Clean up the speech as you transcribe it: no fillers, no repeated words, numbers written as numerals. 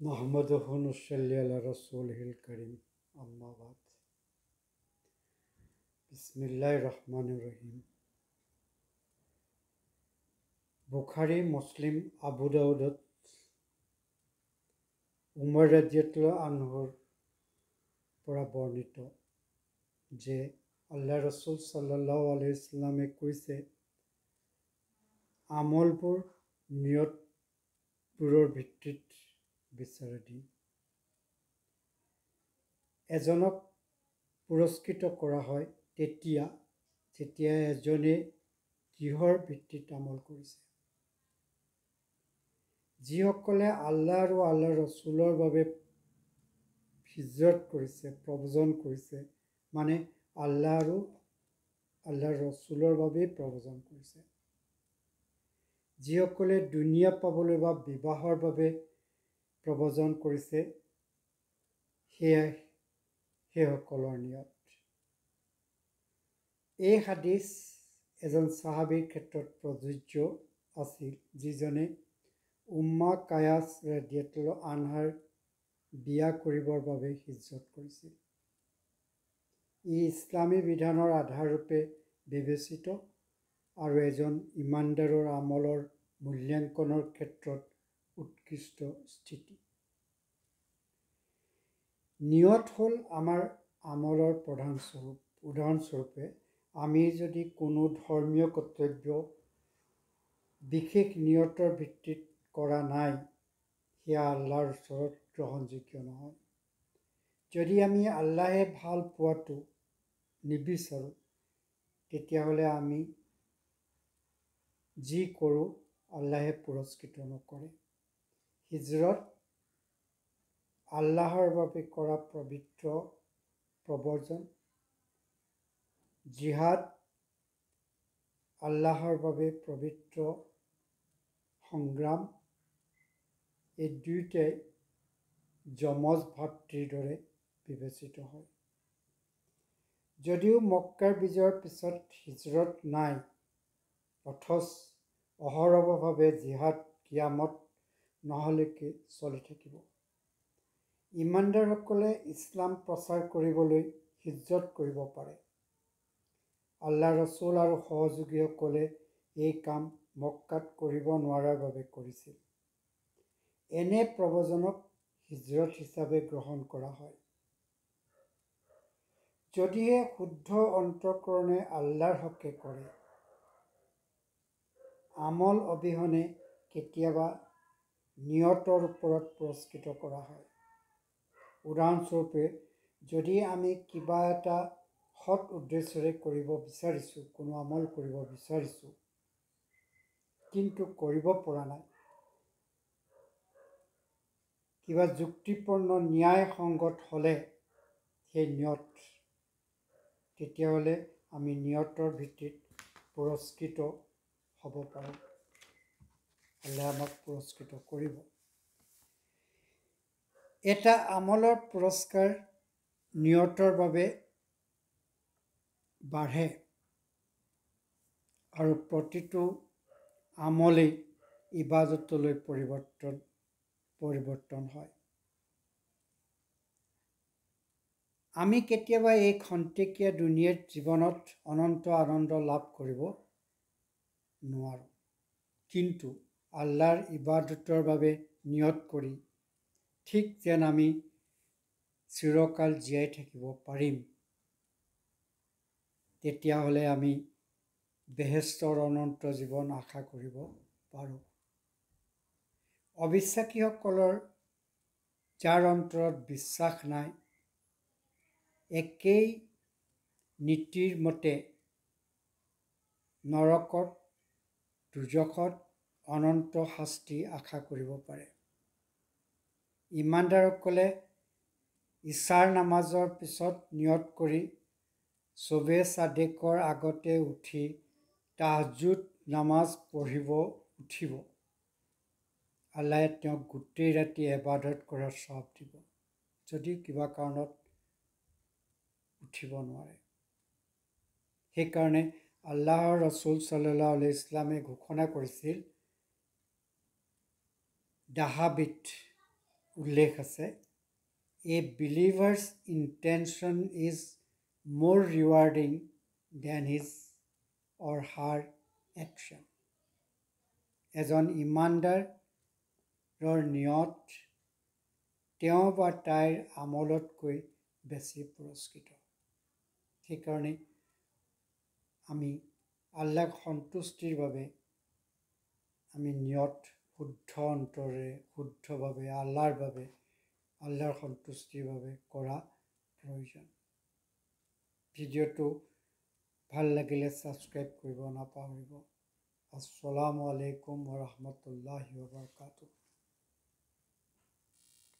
محمده نصلي على رسوله الكريم أما بعد بسم الله الرحمن الرحيم বুখাৰী মুছলিম আবু দাউদত উমৰ ৰাদিয়াল্লাহু আনহুৰ পৰা বৰ্ণিত যে আল্লাহ ৰসুল সাল্লাল্লাহু আলাইহি ওয়াসাল্লামে কৈছে আমলবোৰ নিয়তবোৰৰ ভিত্তিত বিচাৰি এজনক পুৰস্কৃত কৰা হয় তেতিয়া এজনে কিহৰ ভিত্তিত আমল কৰিছে যিসকলে আল্লাহ আৰু আল্লাহৰ ৰসুলৰ বাবে হিজৰত কৰিছে প্ৰব্ৰজন কৰিছে মানে আল্লাহ আৰু আল্লাহৰ ৰসুলৰ বাবে প্ৰব্ৰজন কৰিছে যিসকলে দুনিয়া পাবলৈ বা বিবাহৰ বাবে প্ৰব্ৰজন কৰিছে সেইসকলৰ নিয়ত এই হাদিছ এজন সাহাবীৰ ক্ষেত্ৰত প্ৰযোজ্য আছিল যিজনে উম্মা কায়াছ ৰাদিয়াল্লাহু আনহাৰ বিয়া কৰিবৰ বাবে হিজৰত কৰিছিল ই ইছলামী বিধানৰ আধাৰৰূপে বিবেচিত আৰু এজন ইমানদাৰৰ আমলৰ মূল্যাংকনৰ ক্ষেত্ৰত উৎকৃষ্ট স্থিতি নিয়ত হ'ল আমাৰ আমলৰ প্ৰধান স্বৰূপ উদাহৰণস্বৰূপে আমি যদি কোনো ধৰ্মীয় কৰ্তব্য বিশেষ নিয়তৰ ভিত্তিত কৰা নাই সেয়া আল্লাহৰ ওচৰত গ্ৰহণযোগ্য নহয় যদি আমি আল্লাহে ভাল পোৱাটো নিবিচাৰোঁ তেতিয়াহ'লে আমি যি কৰোঁ আল্লাহে পুৰস্কৃত নকৰে হিজৰত আল্লাহৰ বাবে কৰা পবিত্ৰ প্ৰব্ৰজন জিহাদ আল্লাহৰ বাবে পবিত্ৰ সংগ্ৰাম এই দুয়োটাই যমজ ভাতৃৰ দৰে বিবেচিত হয় যদিও মক্কাৰ বিজয়ৰ পিছত হিজৰত নাই অথচ অহৰহভাৱে জিহাদ কিয়ামত নহলৈকে চলি থাকিব ইমানদাৰসকলে ইছলাম প্ৰচাৰ কৰিবলৈ হিজৰত কৰিব পাৰে আল্লাহ ৰসুল আৰু সহযোগীসকলে এই কাম মক্কাত কৰিব নোৱাৰাৰ বাবে কৰিছিল এনে প্ৰব্ৰজনক হিজৰত হিচাপে গ্ৰহণ কৰা হয় যদিহে শুদ্ধ অন্তঃকৰণে আল্লাহৰ হকে কৰে আমল অবিহনে কেতিয়াবা নিয়তৰ ওপৰত পুৰস্কৃত কৰা হয় উদাহৰণস্বৰূপে যদি আমি কিবা এটা সৎ উদ্দেশ্যৰে কৰিব বিচাৰিছোঁ কোনো আমল কৰিব বিচাৰিছোঁ কিন্তু কৰিব পৰা নাই কিবা যুক্তিপূৰ্ণ ন্যায়সংগত হ'লে সেই নিয়ত তেতিয়াহ'লে আমি নিয়তৰ ভিত্তিত পুৰস্কৃত হ'ব পাৰোঁ আল্লাহে আমাক পুৰস্কৃত কৰিব এটা আমলৰ পুৰস্কাৰ নিয়তৰ বাবে বাঢ়ে আৰু প্ৰতিটো আমলেই ইবাদতলৈ পৰিৱৰ্তন হয় আমি কেতিয়াবা এই খন্তেকীয়া দুনিয়াৰ জীৱনত অনন্ত আনন্দ লাভ কৰিব নোৱাৰোঁ কিন্তু আল্লাহৰ ইবাদতৰ বাবে নিয়ত কৰি ঠিক যেন আমি চিৰকাল জীয়াই থাকিব পাৰিম তেতিয়াহ'লে আমি বেহেস্তৰ অনন্ত জীৱন আশা কৰিব পাৰোঁ অবিশ্বাসীসকলৰ যাৰ অন্তৰত বিশ্বাস নাই একেই নীতিৰ মতে নৰকত দুজখত অনন্ত শাস্তি আশা কৰিব পাৰে ইমানদাৰসকলে ইছাৰ নামাজৰ পিছত নিয়ত কৰি চবে চাদেকৰ আগতে উঠি তাহাজ্জুদ নামাজ পঢ়িব উঠিব আল্লাহে তেওঁক গোটেই ৰাতি ইবাদত কৰাৰ সৱাব দিব যদি কিবা কাৰণত উঠিব নোৱাৰে সেইকাৰণে আল্লাহৰ ৰসুল সাল্লাল্লাহু আলাইহি ওয়াসাল্লামে ঘোষণা কৰিছিল দাহাবিত উল্লেখ আছে, এ believers intention is more rewarding than his or her action. এজন ইমানদাৰৰ নিয়ত তেওঁ বা তাইৰ আমলতকৈ বেছি পুৰস্কৃত। সেইকাৰণে আমি আল্লাহক সন্তুষ্টিৰ বাবে আমি নিয়ত শুদ্ধ অন্তৰেৰে শুদ্ধভাৱে আল্লাহৰ বাবে আল্লাহৰ সন্তুষ্টিৰ বাবে কৰা প্ৰয়োজন। ভিডিঅ'টো ভাল লাগিলে ছাবস্ক্ৰাইব কৰিব নাপাহৰিব। আসসালামু আলাইকুম ওয়া ৰাহমাতুল্লাহি ওয়া বাৰাকাতুহু।